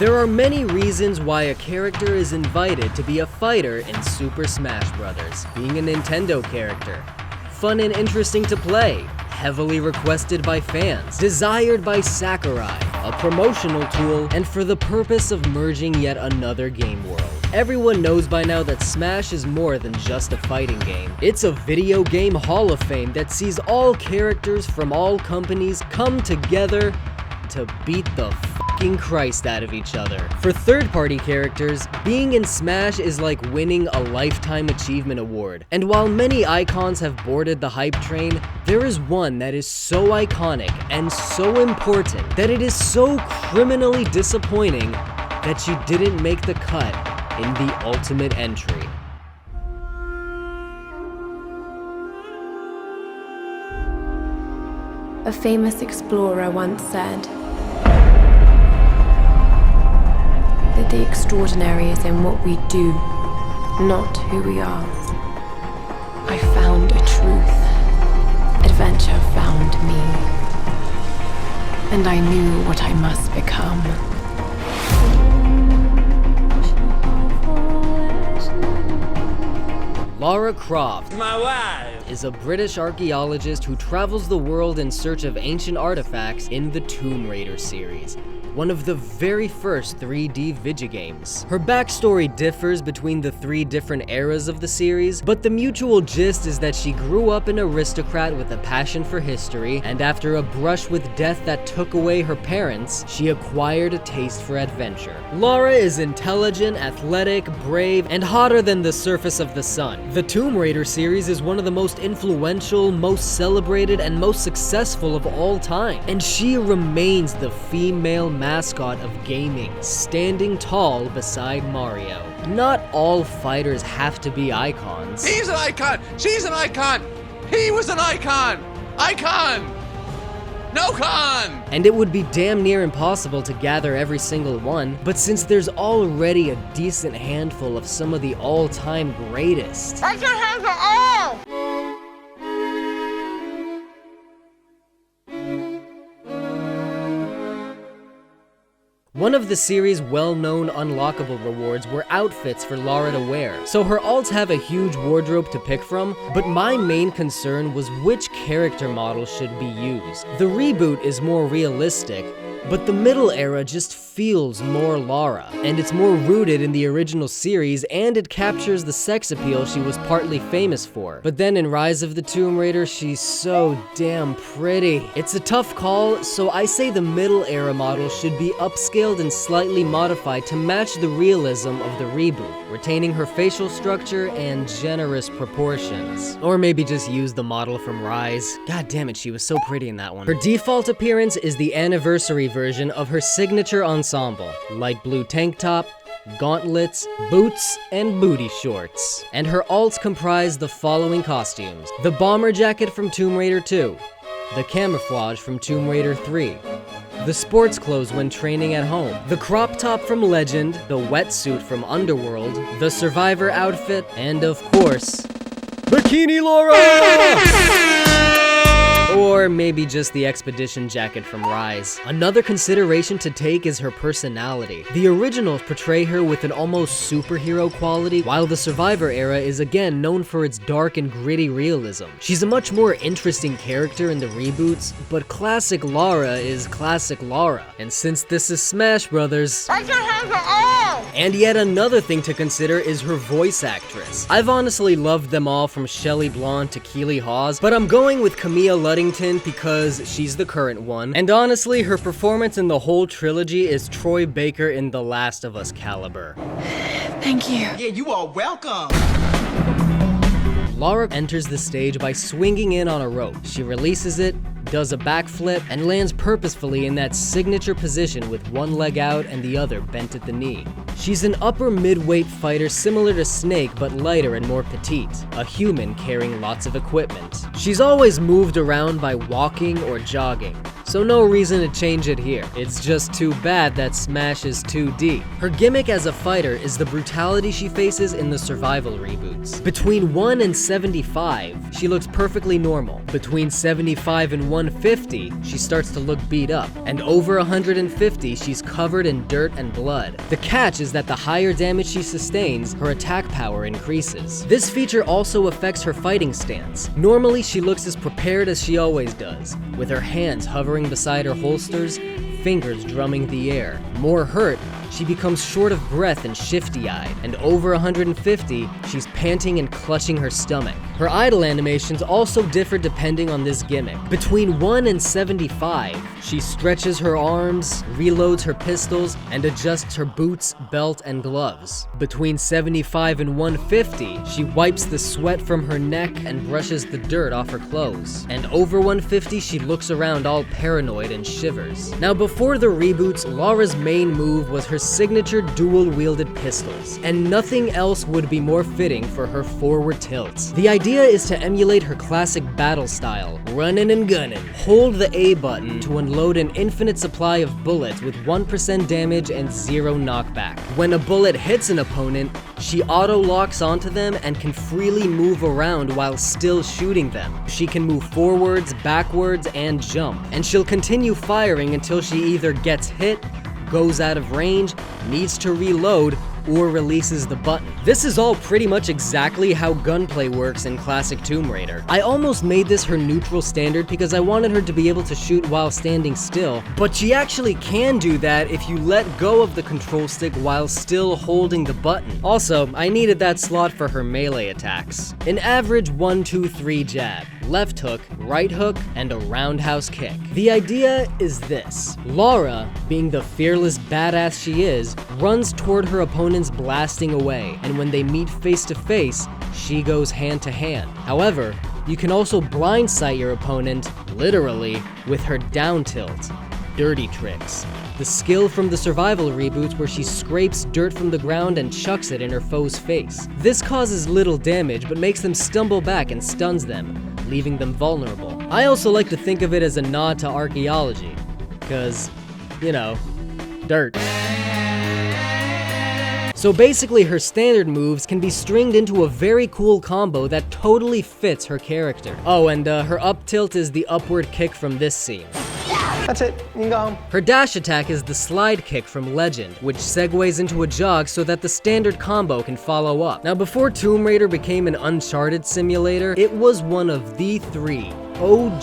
There are many reasons why a character is invited to be a fighter in Super Smash Bros. Being a Nintendo character, fun and interesting to play, heavily requested by fans, desired by Sakurai, a promotional tool, and for the purpose of merging yet another game world. Everyone knows by now that Smash is more than just a fighting game. It's a video game hall of fame that sees all characters from all companies come together to beat the fucking Christ out of each other. For third-party characters, being in Smash is like winning a Lifetime Achievement Award. And while many icons have boarded the hype train, there is one that is so iconic and so important that it is so criminally disappointing that you didn't make the cut in the ultimate entry. A famous explorer once said that the extraordinary is in what we do, not who we are. I found a truth. Adventure found me. And I knew what I must become. Lara Croft, my wife, is a British archaeologist who travels the world in search of ancient artifacts in the Tomb Raider series, one of the very first 3D video games. Her backstory differs between the 3 different eras of the series, but the mutual gist is that she grew up an aristocrat with a passion for history, and after a brush with death that took away her parents, she acquired a taste for adventure. Lara is intelligent, athletic, brave, and hotter than the surface of the sun. The Tomb Raider series is one of the most influential, most celebrated, and most successful of all time, and she remains the female mascot of gaming, standing tall beside Mario. Not all fighters have to be icons. He's an icon! She's an icon! He was an icon! Icon! No con! And it would be damn near impossible to gather every single one, but since there's already a decent handful of some of the all-time greatest, I can have it all! one of the series' well-known unlockable rewards were outfits for Lara to wear, so her alts have a huge wardrobe to pick from, but my main concern was which character model should be used. The reboot is more realistic, but the middle era just feels more Lara, and it's more rooted in the original series, and it captures the sex appeal she was partly famous for. But then in Rise of the Tomb Raider, she's so damn pretty. It's a tough call, so I say the middle era model should be upscaled and slightly modified to match the realism of the reboot, retaining her facial structure and generous proportions. Or maybe just use the model from Rise. God damn it, she was so pretty in that one. Her default appearance is the anniversary version of her signature ensemble: light blue tank top, gauntlets, boots, and booty shorts. And her alts comprise the following costumes: the bomber jacket from Tomb Raider 2, the camouflage from Tomb Raider 3, the sports clothes when training at home, the crop top from Legend, the wetsuit from Underworld, the survivor outfit, and of course, Bikini Lara! Or maybe just the expedition jacket from Rise. Another consideration to take is her personality. The originals portray her with an almost superhero quality, while the Survivor era is again known for its dark and gritty realism. She's a much more interesting character in the reboots, but classic Lara is classic Lara. And since this is Smash Brothers, I can have it all! And yet another thing to consider is her voice actress. I've honestly loved them all from Shelley Blonde to Keely Hawes, but I'm going with Camilla Luddington because she's the current one, and honestly her performance in the whole trilogy is Troy Baker in The Last of Us caliber. Thank you. Yeah, you are welcome. Lara enters the stage by swinging in on a rope. She releases it, does a backflip, and lands purposefully in that signature position with one leg out and the other bent at the knee. She's an upper mid-weight fighter similar to Snake but lighter and more petite, a human carrying lots of equipment. She's always moved around by walking or jogging, so no reason to change it here. It's just too bad that Smash is 2D. Her gimmick as a fighter is the brutality she faces in the survival reboots. Between 1 and 75, she looks perfectly normal. Between 75 and 150, she starts to look beat up. And over 150, she's covered in dirt and blood. The catch is that the higher damage she sustains, her attack power increases. This feature also affects her fighting stance. Normally, she looks as prepared as she always does, with her hands hovering beside her holsters, fingers drumming the air. More hurt, she becomes short of breath and shifty-eyed, and over 150, she's panting and clutching her stomach. Her idle animations also differ depending on this gimmick. Between 1 and 75, she stretches her arms, reloads her pistols, and adjusts her boots, belt, and gloves. Between 75 and 150, she wipes the sweat from her neck and brushes the dirt off her clothes. And over 150, she looks around all paranoid and shivers. Now, before the reboots, Lara's main move was her signature dual-wielded pistols, and nothing else would be more fitting for her forward tilts. The idea is to emulate her classic battle style, running and gunning. Hold the A button to unload an infinite supply of bullets with 1% damage and 0 knockback. When a bullet hits an opponent, she auto-locks onto them and can freely move around while still shooting them. She can move forwards, backwards, and jump, and she'll continue firing until she either gets hit, goes out of range, needs to reload, or releases the button. This is all pretty much exactly how gunplay works in classic Tomb Raider. I almost made this her neutral standard because I wanted her to be able to shoot while standing still, but she actually can do that if you let go of the control stick while still holding the button. Also, I needed that slot for her melee attacks. An average 1-2-3 jab, left hook, right hook, and a roundhouse kick. The idea is this: Lara, being the fearless badass she is, runs toward her opponents blasting away, and when they meet face to face, she goes hand to hand. However, you can also blindside your opponent, literally, with her down tilt. Dirty tricks. The skill from the survival reboots where she scrapes dirt from the ground and chucks it in her foe's face. This causes little damage but makes them stumble back and stuns them, leaving them vulnerable. I also like to think of it as a nod to archaeology, cause, you know, dirt. So basically, her standard moves can be stringed into a very cool combo that totally fits her character. Oh, and her up tilt is the upward kick from this scene. That's it, you can go home. Her dash attack is the slide kick from Legend, which segues into a jog so that the standard combo can follow up. Now, before Tomb Raider became an Uncharted simulator, it was one of the 3 OG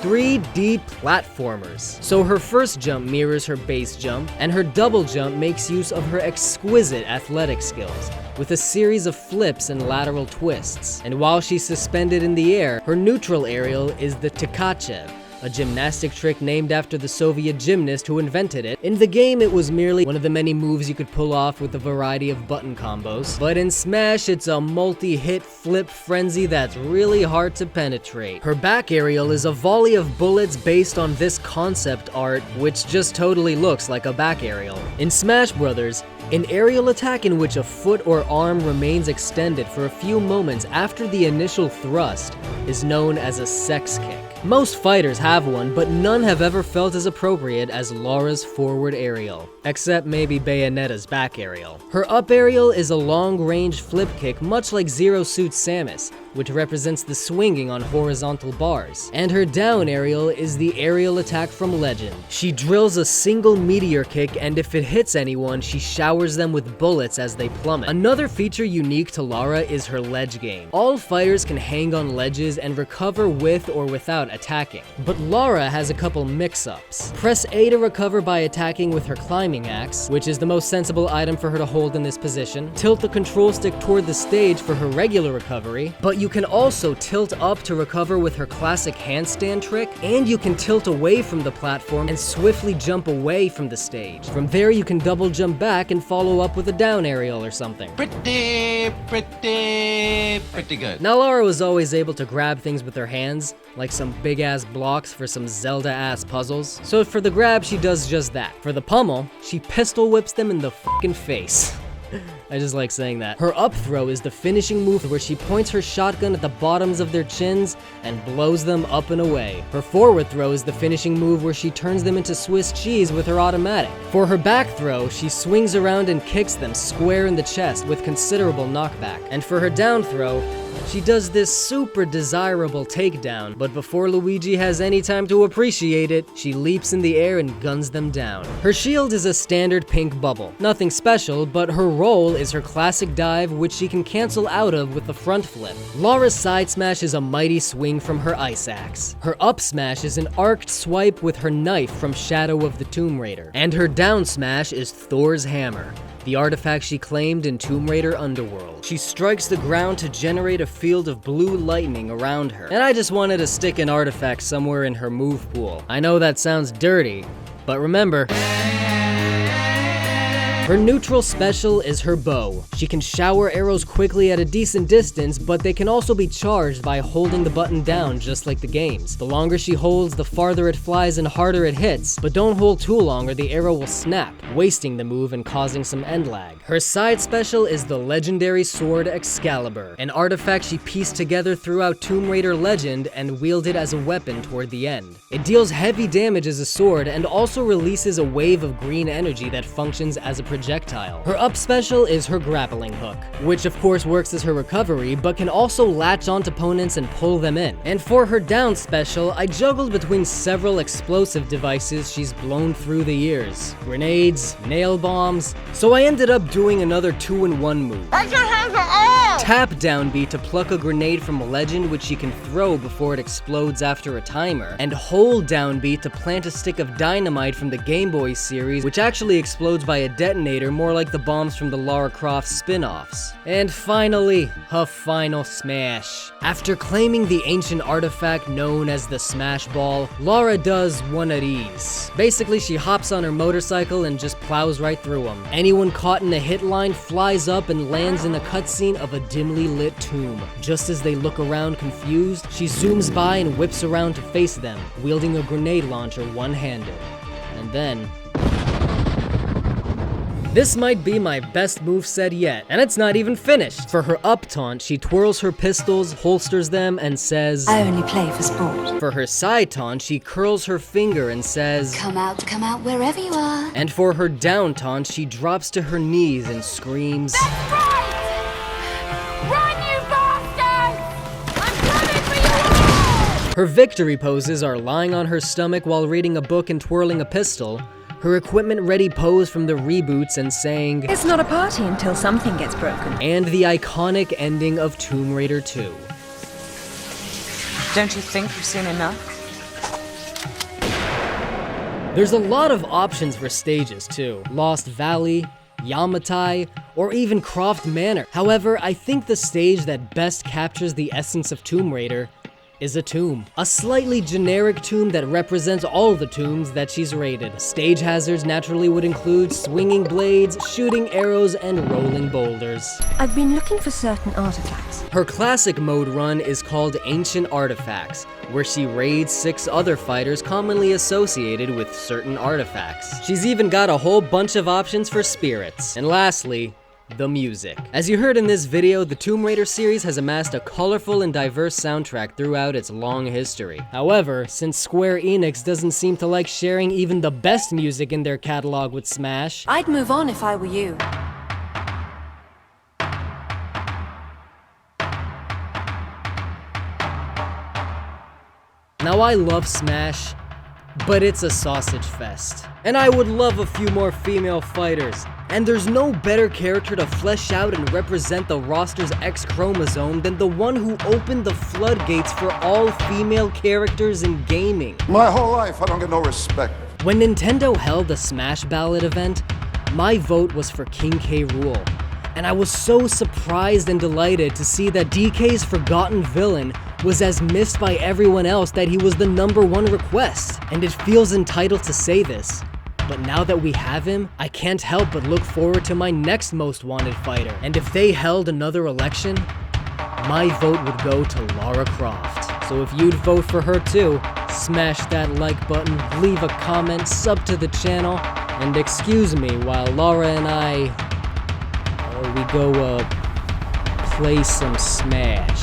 3D platformers. So her first jump mirrors her base jump, and her double jump makes use of her exquisite athletic skills, with a series of flips and lateral twists. And while she's suspended in the air, her neutral aerial is the Tkachev, a gymnastic trick named after the Soviet gymnast who invented it. In the game, it was merely one of the many moves you could pull off with a variety of button combos. But in Smash, it's a multi-hit flip frenzy that's really hard to penetrate. Her back aerial is a volley of bullets based on this concept art, which just totally looks like a back aerial. In Smash Bros., an aerial attack in which a foot or arm remains extended for a few moments after the initial thrust is known as a sex kick. Most fighters have one, but none have ever felt as appropriate as Lara's forward aerial, except maybe Bayonetta's back aerial. Her up aerial is a long-range flip kick much like Zero Suit Samus, which represents the swinging on horizontal bars. And her down aerial is the aerial attack from Legend. She drills a single meteor kick, and if it hits anyone, she showers them with bullets as they plummet. Another feature unique to Lara is her ledge game. All fighters can hang on ledges and recover with or without attacking. But Lara has a couple mix-ups. Press A to recover by attacking with her climbing axe, which is the most sensible item for her to hold in this position. Tilt the control stick toward the stage for her regular recovery, but you can also tilt up to recover with her classic handstand trick, and you can tilt away from the platform and swiftly jump away from the stage. From there, you can double jump back and follow up with a down aerial or something. Pretty good. Now, Lara was always able to grab things with her hands, like some big-ass blocks for some Zelda-ass puzzles. So for the grab, she does just that. For the pummel, she pistol whips them in the fucking face. I just like saying that. Her up throw is the finishing move where she points her shotgun at the bottoms of their chins and blows them up and away. Her forward throw is the finishing move where she turns them into Swiss cheese with her automatic. For her back throw, she swings around and kicks them square in the chest with considerable knockback. And for her down throw, she does this super desirable takedown, but before Luigi has any time to appreciate it, she leaps in the air and guns them down. Her shield is a standard pink bubble. Nothing special, but her roll is her classic dive, which she can cancel out of with the front flip. Lara's side smash is a mighty swing from her ice axe. Her up smash is an arced swipe with her knife from Shadow of the Tomb Raider. And her down smash is Thor's hammer, the artifact she claimed in Tomb Raider Underworld. She strikes the ground to generate a field of blue lightning around her. And I just wanted to stick an artifact somewhere in her move pool. I know that sounds dirty, but remember, her neutral special is her bow. She can shower arrows quickly at a decent distance, but they can also be charged by holding the button down just like the games. The longer she holds, the farther it flies and harder it hits, but don't hold too long or the arrow will snap, wasting the move and causing some end lag. Her side special is the legendary sword Excalibur, an artifact she pieced together throughout Tomb Raider Legend and wielded as a weapon toward the end. It deals heavy damage as a sword and also releases a wave of green energy that functions as a projectile. Her up special is her grappling hook, which of course works as her recovery, but can also latch onto opponents and pull them in. And for her down special, I juggled between several explosive devices she's blown through the years. Grenades, nail bombs, so I ended up doing another 2-in-1 move. I can have it all! Tap down B to pluck a grenade from a legend which she can throw before it explodes after a timer, and hold down B to plant a stick of dynamite from the Game Boy series, which actually explodes by a detonator, more like the bombs from the Lara Croft spin-offs. And finally, her final smash. After claiming the ancient artifact known as the Smash Ball, Lara does one of these. Basically, she hops on her motorcycle and just plows right through them. Anyone caught in a hit line flies up and lands in a cutscene of a dimly lit tomb. Just as they look around confused, she zooms by and whips around to face them, wielding a grenade launcher one-handed. And then, this might be my best moveset yet, and it's not even finished. For her up taunt, she twirls her pistols, holsters them, and says, I only play for sport. For her side taunt, she curls her finger and says, Come out wherever you are. And for her down taunt, she drops to her knees and screams, That's right! Run, you bastards! I'm coming for you all! Her victory poses are lying on her stomach while reading a book and twirling a pistol, her equipment-ready pose from the reboots and saying, It's not a party until something gets broken. and the iconic ending of Tomb Raider 2. Don't you think you've seen enough? There's a lot of options for stages too. Lost Valley, Yamatai, or even Croft Manor. However, I think the stage that best captures the essence of Tomb Raider is a tomb. A slightly generic tomb that represents all the tombs that she's raided. Stage hazards naturally would include swinging blades, shooting arrows, and rolling boulders. I've been looking for certain artifacts. Her classic mode run is called Ancient Artifacts, where she raids 6 other fighters commonly associated with certain artifacts. She's even got a whole bunch of options for spirits. And lastly, the music. As you heard in this video, the Tomb Raider series has amassed a colorful and diverse soundtrack throughout its long history. However, since Square Enix doesn't seem to like sharing even the best music in their catalog with Smash, I'd move on if I were you. Now I love Smash, but it's a sausage fest. And I would love a few more female fighters. And there's no better character to flesh out and represent the roster's X chromosome than the one who opened the floodgates for all female characters in gaming. My whole life, I don't get no respect. When Nintendo held a Smash Ballot event, my vote was for King K. Rool. And I was so surprised and delighted to see that DK's forgotten villain was as missed by everyone else that he was the #1 request. And it feels entitled to say this, but now that we have him, I can't help but look forward to my next most wanted fighter. And if they held another election, my vote would go to Lara Croft. So if you'd vote for her too, smash that like button, leave a comment, sub to the channel, and excuse me while Lara and I we go, play some Smash.